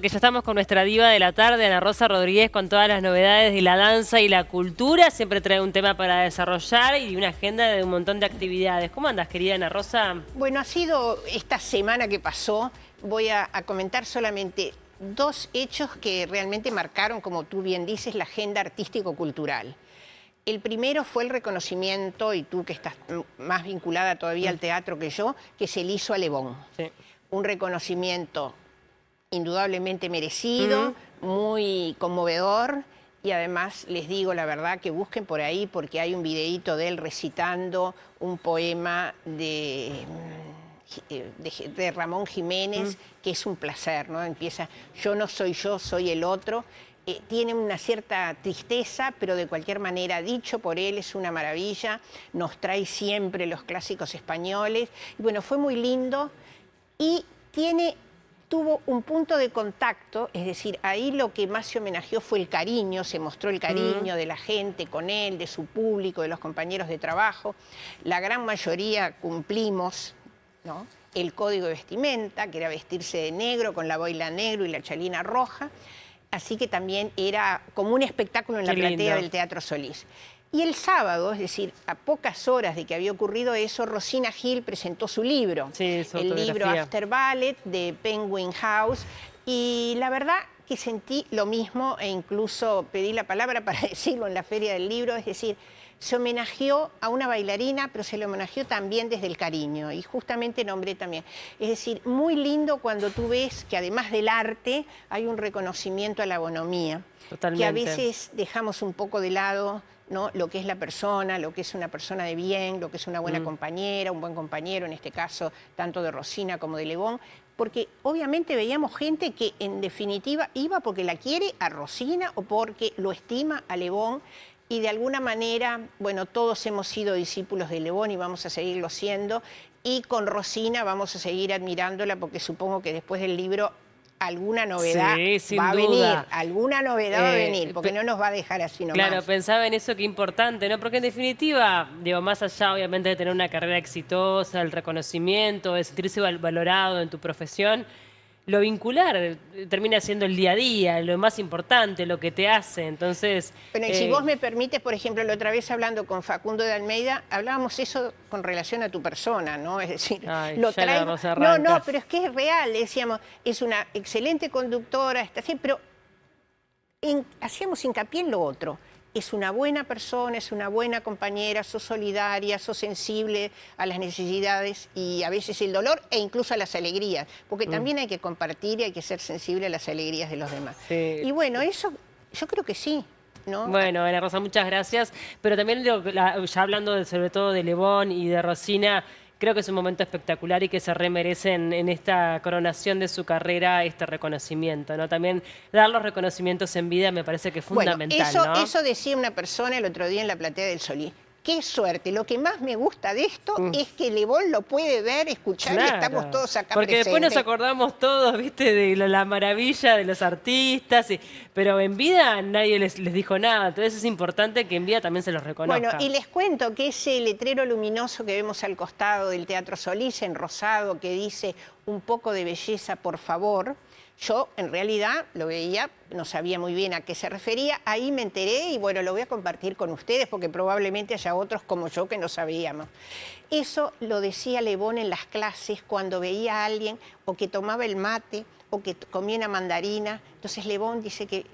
Que ya estamos con nuestra diva de la tarde, Ana Rosa Rodríguez, con todas las novedades de la danza y la cultura. Siempre trae un tema para desarrollar y una agenda de un montón de actividades. ¿Cómo andas, querida Ana Rosa? Bueno, ha sido esta semana que pasó, voy a comentar solamente dos hechos que realmente marcaron, como tú bien dices, la agenda artístico-cultural. El primero fue el reconocimiento, y tú que estás más vinculada todavía al teatro que yo, que se le hizo a Le Bon. Sí. Un reconocimiento indudablemente merecido, muy conmovedor, y además les digo la verdad que busquen por ahí porque hay un videíto de él recitando un poema de Ramón Jiménez, que es un placer, ¿no? Empieza, yo no soy yo, soy el otro. Tiene una cierta tristeza, pero de cualquier manera, dicho por él, es una maravilla. Nos trae siempre los clásicos españoles. Y bueno, fue muy lindo y tuvo un punto de contacto, es decir, ahí lo que más se homenajeó fue el cariño, se mostró el cariño de la gente con él, de su público, de los compañeros de trabajo. La gran mayoría cumplimos, ¿no?, el código de vestimenta, que era vestirse de negro con la boina negro y la chalina roja, así que también era como un espectáculo en la platea del Teatro Solís. Y el sábado, es decir, a pocas horas de que había ocurrido eso, Rosina Gil presentó su libro, el libro After Ballet de Penguin House, y la verdad que sentí lo mismo e incluso pedí la palabra para decirlo en la Feria del Libro, es decir, se homenajeó a una bailarina, pero se le homenajeó también desde el cariño, y justamente nombré también. Es decir, muy lindo cuando tú ves que además del arte hay un reconocimiento a la bonomía, que a veces dejamos un poco de lado, ¿no?, lo que es la persona, lo que es una persona de bien, lo que es una buena compañera, un buen compañero, en este caso, tanto de Rosina como de Le Bon, porque obviamente veíamos gente que en definitiva iba porque la quiere a Rosina o porque lo estima a Le Bon, y de alguna manera, bueno, todos hemos sido discípulos de Le Bon y vamos a seguirlo siendo, y con Rosina vamos a seguir admirándola porque supongo que después del libro alguna novedad va a venir, alguna novedad va a venir, porque no nos va a dejar así nomás. Claro, pensaba en eso, qué importante, ¿no? Porque en definitiva, digo, más allá obviamente de tener una carrera exitosa, el reconocimiento, de sentirse valorado en tu profesión, lo vincular termina siendo el día a día, lo más importante, lo que te hace, entonces... Bueno, y si vos me permites, por ejemplo, la otra vez hablando con Facundo de Almeida, hablábamos eso con relación a tu persona, ¿no? Es decir, lo traigo... No, pero es que es real, decíamos, es una excelente conductora, está así, pero hacíamos hincapié en lo otro. Es una buena persona, es una buena compañera, sos solidaria, sos sensible a las necesidades y a veces el dolor e incluso a las alegrías, porque también hay que compartir y hay que ser sensible a las alegrías de los demás. Y bueno, eso yo creo que sí, ¿no? Bueno, Ana Rosa, muchas gracias, pero también ya hablando sobre todo de Le Bon y de Rosina, creo que es un momento espectacular y que se remerecen en esta coronación de su carrera este reconocimiento, ¿no? También dar los reconocimientos en vida me parece que es fundamental, bueno, ¿no? Eso decía una persona el otro día en la platea del Solís. Qué suerte. Lo que más me gusta de esto es que Le Bon lo puede ver, escuchar, y estamos todos acá porque presentes. después nos acordamos todos, ¿viste?, de la maravilla de los artistas, pero en vida nadie les dijo nada. Entonces es importante que en vida también se los reconozca. Bueno, y les cuento que ese letrero luminoso que vemos al costado del Teatro Solís, en rosado, que dice "un poco de belleza, por favor", yo en realidad lo veía, no sabía muy bien a qué se refería, ahí me enteré y bueno, lo voy a compartir con ustedes porque probablemente haya otros como yo que no sabíamos. Eso lo decía Le Bon en las clases cuando veía a alguien o que tomaba el mate o que comía una mandarina. Entonces Le Bon dice que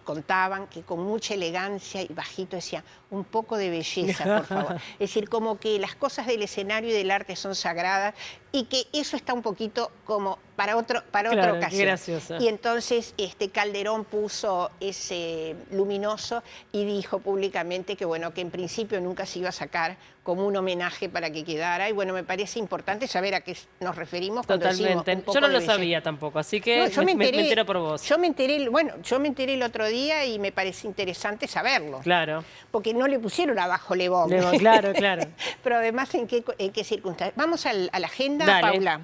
contaban que con mucha elegancia y bajito decía "un poco de belleza, por favor". Es decir, como que las cosas del escenario y del arte son sagradas y que eso está un poquito como para otra ocasión. Gracioso. Y entonces Calderón puso ese luminoso y dijo públicamente que bueno, que en principio nunca se iba a sacar como un homenaje para que quedara. Y bueno, me parece importante saber a qué nos referimos cuando decimos un poco yo no de lo belleza. sabía tampoco, así que no, me entero por vos. Yo me enteré el otro día y me parece interesante saberlo. Claro. Porque no le pusieron abajo Le Bon. Claro. Pero además, ¿en qué circunstancias? Vamos a la agenda, Dale. Paula.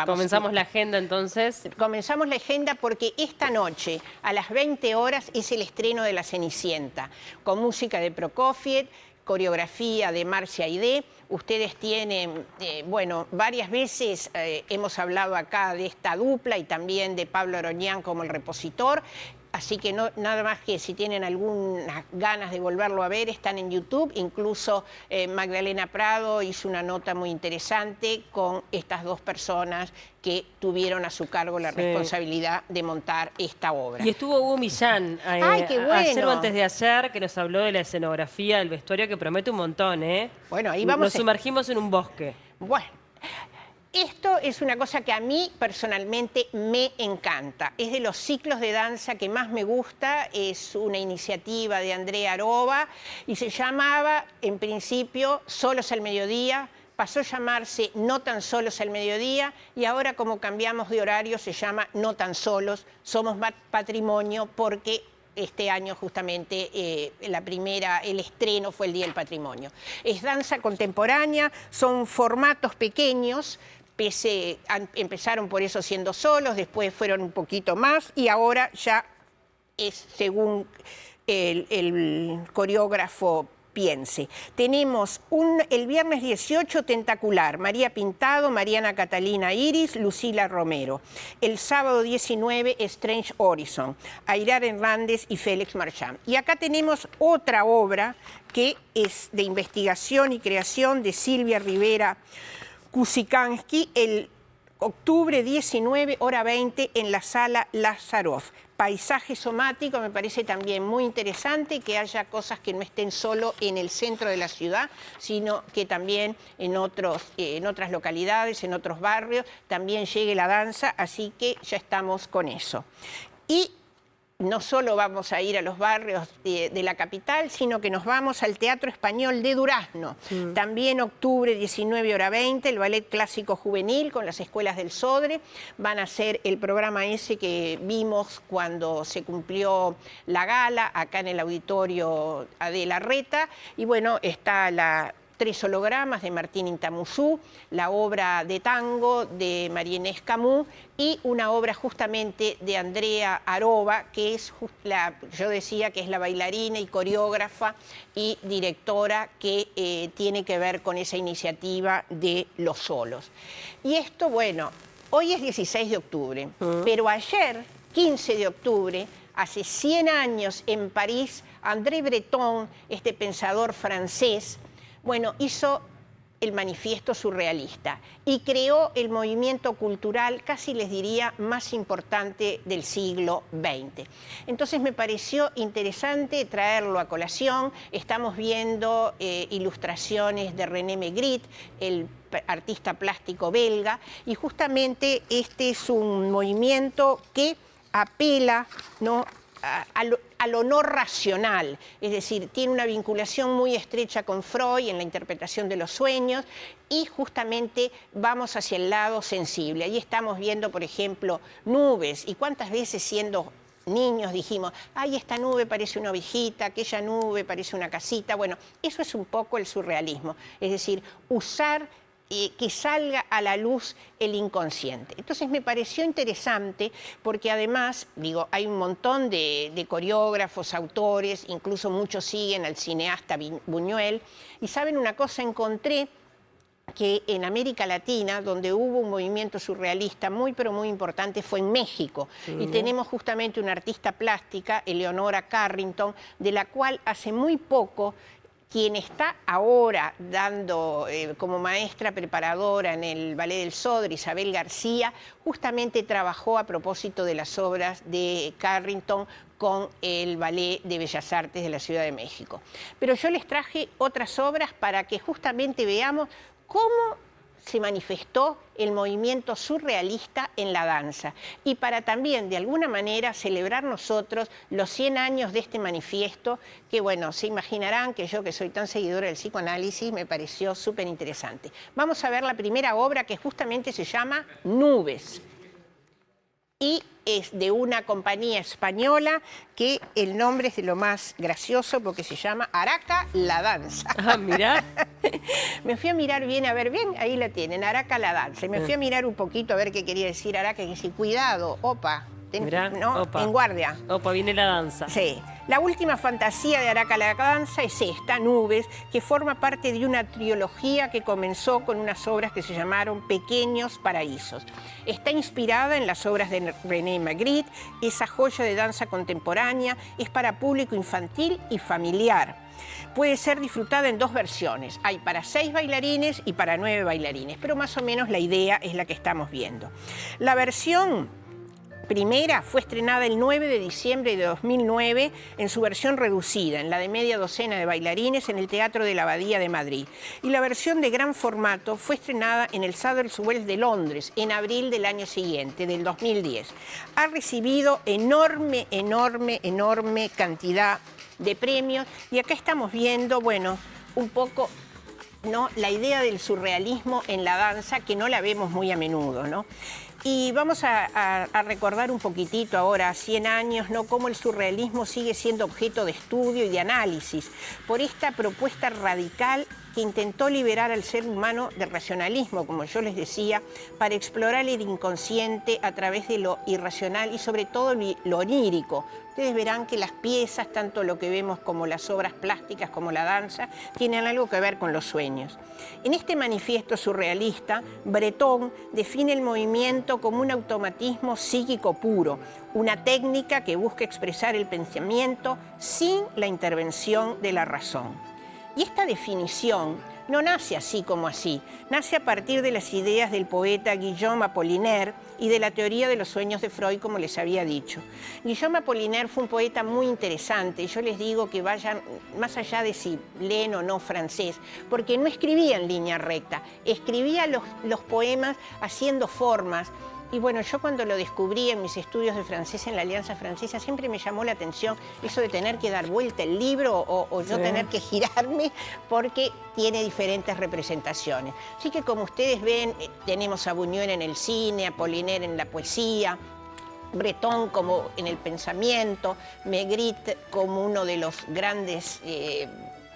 Comenzamos la agenda entonces. Comenzamos la agenda porque esta noche a las 20 horas es el estreno de La Cenicienta, con música de Prokofiev, coreografía de Marcia Aidé. Ustedes tienen, bueno, varias veces hemos hablado acá de esta dupla y también de Pablo Oroñán como el repositor. Así que nada más que si tienen algunas ganas de volverlo a ver, están en YouTube. Incluso Magdalena Prado hizo una nota muy interesante con estas dos personas que tuvieron a su cargo la responsabilidad de montar esta obra. Y estuvo Hugo Millán ¡Ay, qué bueno! ayer o antes de ayer, que nos habló de la escenografía, del vestuario, que promete un montón, ¿eh? Bueno, ahí vamos. Nos sumergimos en un bosque. Bueno. Esto es una cosa que a mí personalmente me encanta. Es de los ciclos de danza que más me gusta. Es una iniciativa de Andrea Aroba y se llamaba, en principio, Solos al Mediodía. Pasó a llamarse No tan solos al mediodía y ahora, como cambiamos de horario, se llama No tan solos, somos patrimonio, porque este año justamente el estreno fue el Día del Patrimonio. Es danza contemporánea, son formatos pequeños. Empezaron por eso siendo solos, después fueron un poquito más y ahora ya es según el coreógrafo piense. Tenemos el viernes 18 Tentacular, María Pintado, Mariana Catalina Iris, Lucila Romero. El sábado 19 Strange Horizon, Airar Hernández y Félix Marchand. Y acá tenemos otra obra que es de investigación y creación de Silvia Rivera Kusikansky, el octubre 19, hora 20, en la Sala Lazaroff. Paisaje somático, me parece también muy interesante que haya cosas que no estén solo en el centro de la ciudad, sino que también en otras localidades, en otros barrios, también llegue la danza, así que ya estamos con eso. Y no solo vamos a ir a los barrios de la capital, sino que nos vamos al Teatro Español de Durazno. También octubre 19, hora 20, el Ballet Clásico Juvenil con las escuelas del Sodre. Van a hacer el programa ese que vimos cuando se cumplió la gala, acá en el auditorio de la Reta. Y bueno, está Tres hologramas de Martín Intamuzú, la obra de tango de María Inés Camus y una obra justamente de Andrea Aroba, que es yo decía que es la bailarina y coreógrafa y directora que tiene que ver con esa iniciativa de los solos. Y esto, bueno, hoy es 16 de octubre, pero ayer, 15 de octubre, hace 100 años en París, André Breton, este pensador francés, bueno, hizo el manifiesto surrealista y creó el movimiento cultural, casi les diría, más importante del siglo XX. Entonces me pareció interesante traerlo a colación. Estamos viendo ilustraciones de René Magritte, el artista plástico belga, y justamente este es un movimiento que apela, ¿no?, a lo no racional, es decir, tiene una vinculación muy estrecha con Freud en la interpretación de los sueños y justamente vamos hacia el lado sensible. Ahí estamos viendo, por ejemplo, nubes, y cuántas veces siendo niños dijimos, ay, esta nube parece una ovejita, aquella nube parece una casita. Bueno, eso es un poco el surrealismo, es decir, usar que salga a la luz el inconsciente. Entonces me pareció interesante porque además, digo, hay un montón de coreógrafos, autores, incluso muchos siguen al cineasta Buñuel, y ¿saben una cosa? Encontré que en América Latina, donde hubo un movimiento surrealista muy, pero muy importante, fue en México. Y tenemos justamente una artista plástica, Eleonora Carrington, de la cual hace muy poco quien está ahora dando como maestra preparadora en el Ballet del Sodre, Isabel García, justamente trabajó a propósito de las obras de Carrington con el Ballet de Bellas Artes de la Ciudad de México. Pero yo les traje otras obras para que justamente veamos cómo se manifestó el movimiento surrealista en la danza y para también, de alguna manera, celebrar nosotros los 100 años de este manifiesto que, bueno, se imaginarán que yo, que soy tan seguidora del psicoanálisis, me pareció súper interesante. Vamos a ver la primera obra, que justamente se llama Nubes. Y es de una compañía española que el nombre es de lo más gracioso porque se llama Araca la Danza. Ah, mirá. Me fui a mirar bien, a ver, bien, ahí la tienen, Araca la Danza. Y me fui a mirar un poquito a ver qué quería decir Araca, y decir, cuidado, opa, Mirá, ¿no? opa. En guardia. Opa, viene la danza. Sí. La última fantasía de Araca la danza es esta, Nubes, que forma parte de una trilogía que comenzó con unas obras que se llamaron Pequeños Paraísos. Está inspirada en las obras de René Magritte, esa joya de danza contemporánea, es para público infantil y familiar. Puede ser disfrutada en dos versiones, hay para 6 bailarines y para 9 bailarines, pero más o menos la idea es la que estamos viendo. La versión primera fue estrenada el 9 de diciembre de 2009 en su versión reducida, en la de media docena de bailarines en el Teatro de la Abadía de Madrid. Y la versión de gran formato fue estrenada en el Sadler's Wells de Londres en abril del año siguiente, del 2010. Ha recibido enorme cantidad de premios y acá estamos viendo, bueno, un poco, ¿no?, la idea del surrealismo en la danza, que no la vemos muy a menudo, ¿no? Y vamos a recordar un poquitito ahora, 100 años, ¿no?, cómo el surrealismo sigue siendo objeto de estudio y de análisis por esta propuesta radical que intentó liberar al ser humano del racionalismo, como yo les decía, para explorar el inconsciente a través de lo irracional y sobre todo lo onírico. Ustedes verán que las piezas, tanto lo que vemos como las obras plásticas como la danza, tienen algo que ver con los sueños. En este manifiesto surrealista, Breton define el movimiento como un automatismo psíquico puro, una técnica que busca expresar el pensamiento sin la intervención de la razón. Y esta definición no nace así como así, nace a partir de las ideas del poeta Guillaume Apollinaire y de la teoría de los sueños de Freud, como les había dicho. Guillaume Apollinaire fue un poeta muy interesante, yo les digo que vayan más allá de si leen o no francés, porque no escribía en línea recta, escribía los poemas haciendo formas. Y bueno, yo cuando lo descubrí en mis estudios de francés en la Alianza Francesa, siempre me llamó la atención eso de tener que dar vuelta el libro o yo tener que girarme, porque tiene diferentes representaciones. Así que como ustedes ven, tenemos a Buñuel en el cine, Apollinaire en la poesía, Breton como en el pensamiento, Magritte como uno de los grandes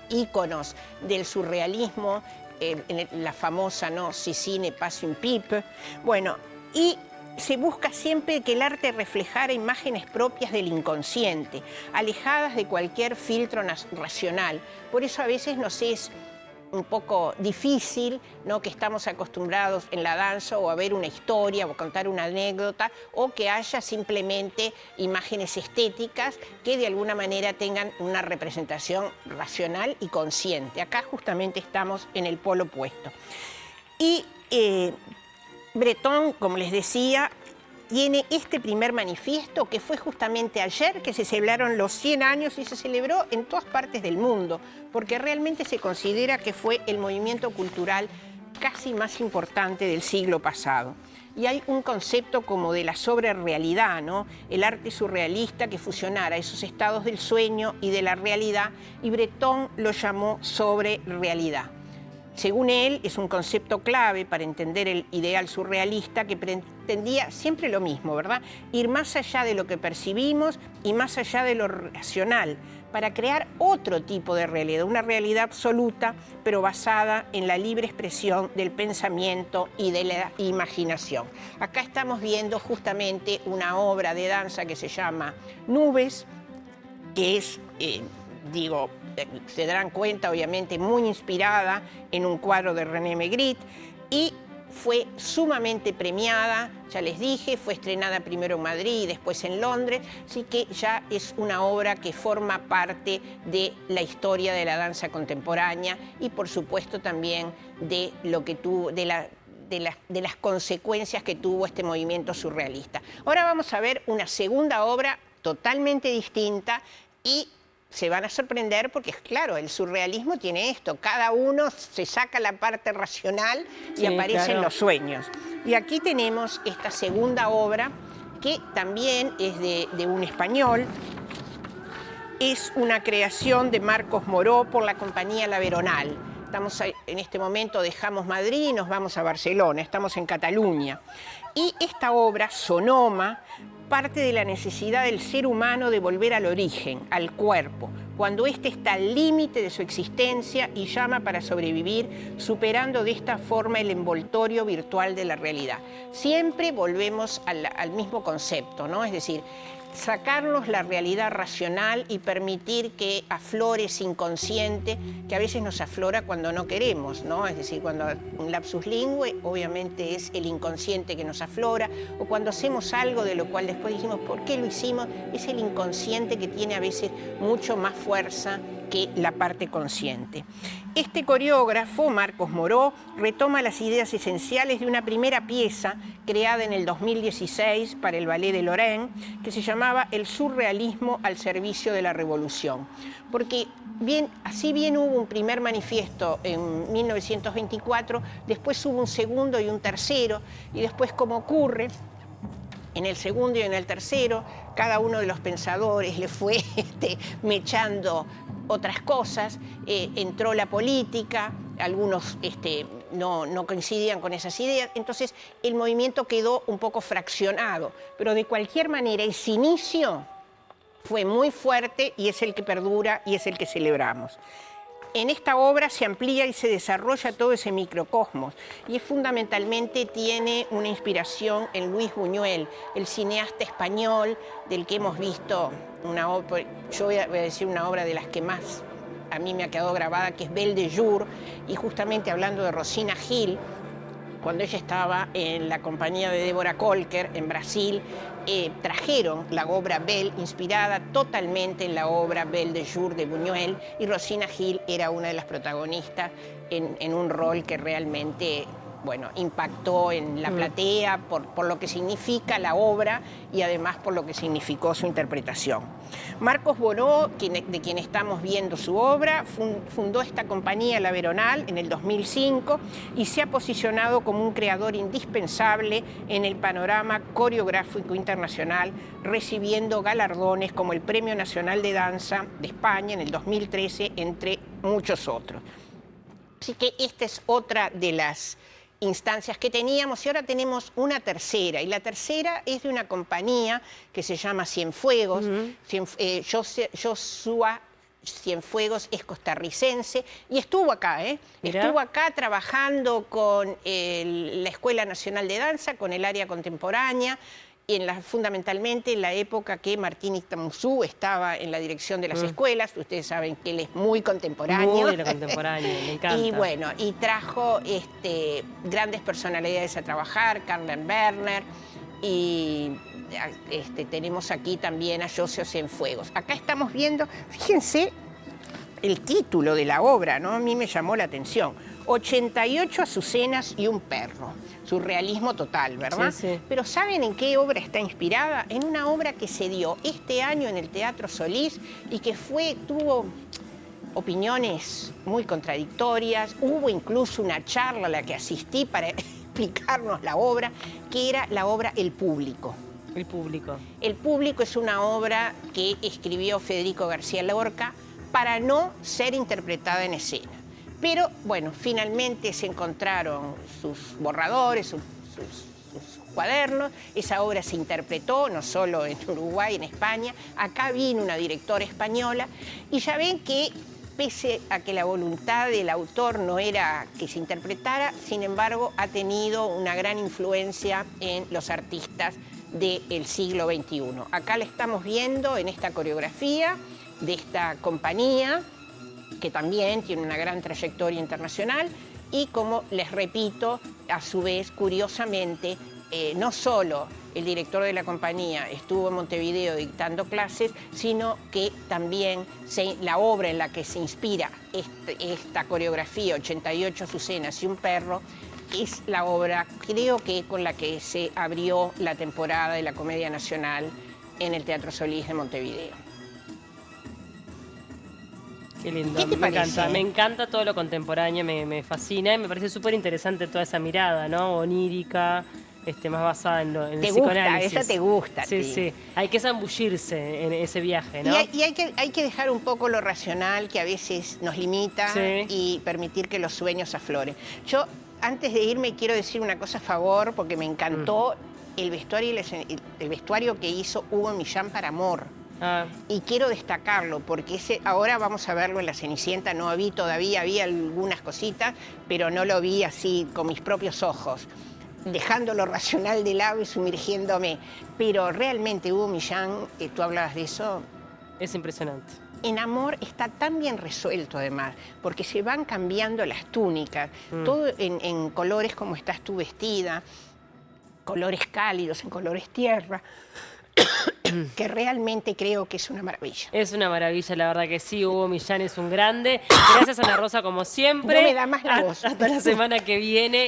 íconos del surrealismo, en la famosa, ¿no?, Si ne pas une pipe. Bueno, y se busca siempre que el arte reflejara imágenes propias del inconsciente, alejadas de cualquier filtro racional. Por eso a veces nos es un poco difícil, ¿no?, que estamos acostumbrados en la danza o a ver una historia o contar una anécdota, o que haya simplemente imágenes estéticas que de alguna manera tengan una representación racional y consciente. Acá justamente estamos en el polo opuesto. Y Breton, como les decía, tiene este primer manifiesto que fue justamente ayer que se celebraron los 100 años y se celebró en todas partes del mundo, porque realmente se considera que fue el movimiento cultural casi más importante del siglo pasado. Y hay un concepto como de la sobrerealidad, ¿no?, el arte surrealista que fusionara esos estados del sueño y de la realidad, y Breton lo llamó sobrerealidad. Según él, es un concepto clave para entender el ideal surrealista que pretendía siempre lo mismo, ¿verdad?, ir más allá de lo que percibimos y más allá de lo racional, para crear otro tipo de realidad, una realidad absoluta, pero basada en la libre expresión del pensamiento y de la imaginación. Acá estamos viendo justamente una obra de danza que se llama Nubes, que es, se darán cuenta, obviamente, muy inspirada en un cuadro de René Magritte, y fue sumamente premiada, ya les dije, fue estrenada primero en Madrid y después en Londres, así que ya es una obra que forma parte de la historia de la danza contemporánea y, por supuesto, también de lo que tuvo, de las consecuencias que tuvo este movimiento surrealista. Ahora vamos a ver una segunda obra totalmente distinta y se van a sorprender porque, claro, el surrealismo tiene esto, cada uno se saca la parte racional y aparecen los sueños. Y aquí tenemos esta segunda obra que también es de un español, es una creación de Marcos Moró por la compañía La Veronal. Estamos en este momento, dejamos Madrid y nos vamos a Barcelona, estamos en Cataluña. Y esta obra, Sonoma, parte de la necesidad del ser humano de volver al origen, al cuerpo. cuando éste está al límite de su existencia y llama para sobrevivir, superando de esta forma el envoltorio virtual de la realidad. Siempre volvemos al mismo concepto, ¿no? Es decir, sacarnos la realidad racional y permitir que aflore ese inconsciente que a veces nos aflora cuando no queremos, ¿no? Es decir, cuando un lapsus lingüe obviamente es el inconsciente que nos aflora, o cuando hacemos algo de lo cual después dijimos, ¿por qué lo hicimos? Es el inconsciente que tiene a veces mucho más fuerza que la parte consciente. Este coreógrafo, Marcos Moró, retoma las ideas esenciales de una primera pieza creada en el 2016 para el Ballet de Lorraine, que se llamaba El surrealismo al servicio de la revolución. Porque así bien hubo un primer manifiesto en 1924, después hubo un segundo y un tercero, y después, como ocurre, en el segundo y en el tercero, cada uno de los pensadores le fue mechando otras cosas, entró la política, algunos no coincidían con esas ideas, entonces el movimiento quedó un poco fraccionado, pero de cualquier manera ese inicio fue muy fuerte y es el que perdura y es el que celebramos. En esta obra se amplía y se desarrolla todo ese microcosmos y fundamentalmente tiene una inspiración en Luis Buñuel, el cineasta español del que hemos visto una obra, yo voy a decir una obra de las que más a mí me ha quedado grabada, que es Belle de Jour, y justamente hablando de Rosina Gil, cuando ella estaba en la compañía de Débora Kolker en Brasil, trajeron la obra Belle, inspirada totalmente en la obra Belle de Jour de Buñuel, y Rosina Gil era una de las protagonistas en un rol que realmente, bueno, impactó en la platea por lo que significa la obra y además por lo que significó su interpretación. Marcos Moró, de quien estamos viendo su obra, fundó esta compañía La Veronal en el 2005 y se ha posicionado como un creador indispensable en el panorama coreográfico internacional, recibiendo galardones como el Premio Nacional de Danza de España en el 2013, entre muchos otros. Así que esta es otra de las instancias que teníamos, y ahora tenemos una tercera, y la tercera es de una compañía que se llama Cienfuegos. Joshua Cienfuegos es costarricense y estuvo acá, estuvo acá trabajando con la Escuela Nacional de Danza, con el área contemporánea, fundamentalmente en la época que Martín Itamusú estaba en la dirección de las escuelas. Ustedes saben que él es muy contemporáneo. Muy contemporáneo, me encanta. Y bueno, y trajo grandes personalidades a trabajar, Carmen Werner, y tenemos aquí también a Joshua Cienfuegos. Acá estamos viendo, fíjense el título de la obra, ¿no? A mí me llamó la atención. 88 azucenas y un perro. Surrealismo total, ¿verdad? Sí, sí. Pero ¿saben en qué obra está inspirada? En una obra que se dio este año en el Teatro Solís y que tuvo opiniones muy contradictorias. Hubo incluso una charla a la que asistí para explicarnos la obra, que era la obra El Público. El Público. El Público es una obra que escribió Federico García Lorca para no ser interpretada en escena. Pero, bueno, finalmente se encontraron sus borradores, sus cuadernos. Esa obra se interpretó no solo en Uruguay, en España. Acá vino una directora española. Y ya ven que, pese a que la voluntad del autor no era que se interpretara, sin embargo, ha tenido una gran influencia en los artistas del siglo XXI. Acá la estamos viendo en esta coreografía de esta compañía, que también tiene una gran trayectoria internacional, y como les repito, a su vez, curiosamente, no solo el director de la compañía estuvo en Montevideo dictando clases, sino que también la obra en la que se inspira esta coreografía, 88 azucenas y un perro, es la obra, creo que con la que se abrió la temporada de la Comedia Nacional en el Teatro Solís de Montevideo. Qué lindo, ¿Qué te parece? Me encanta todo lo contemporáneo, me fascina y me parece súper interesante toda esa mirada, ¿no? Onírica, más basada en el psicoanálisis. Esa te gusta. Sí, sí. Hay que zambullirse en ese viaje, ¿no? Y hay que dejar un poco lo racional que a veces nos limita, sí, y permitir que los sueños afloren. Yo, antes de irme, quiero decir una cosa a favor, porque me encantó el vestuario que hizo Hugo Millán para Amor. Ah, Y quiero destacarlo porque ahora vamos a verlo en La Cenicienta, no vi todavía, vi algunas cositas, pero no lo vi así con mis propios ojos, dejando lo racional de lado y sumergiéndome. Pero realmente Hugo Millán, tú hablabas de eso, es impresionante. en Amor está tan bien resuelto además, porque se van cambiando las túnicas, todo en colores como estás tú vestida, colores cálidos, en colores tierra, que realmente creo que es una maravilla. Es una maravilla, la verdad que sí. Hugo Millán es un grande. Gracias, Ana Rosa, como siempre. No me da más la voz. Hasta la semana que viene.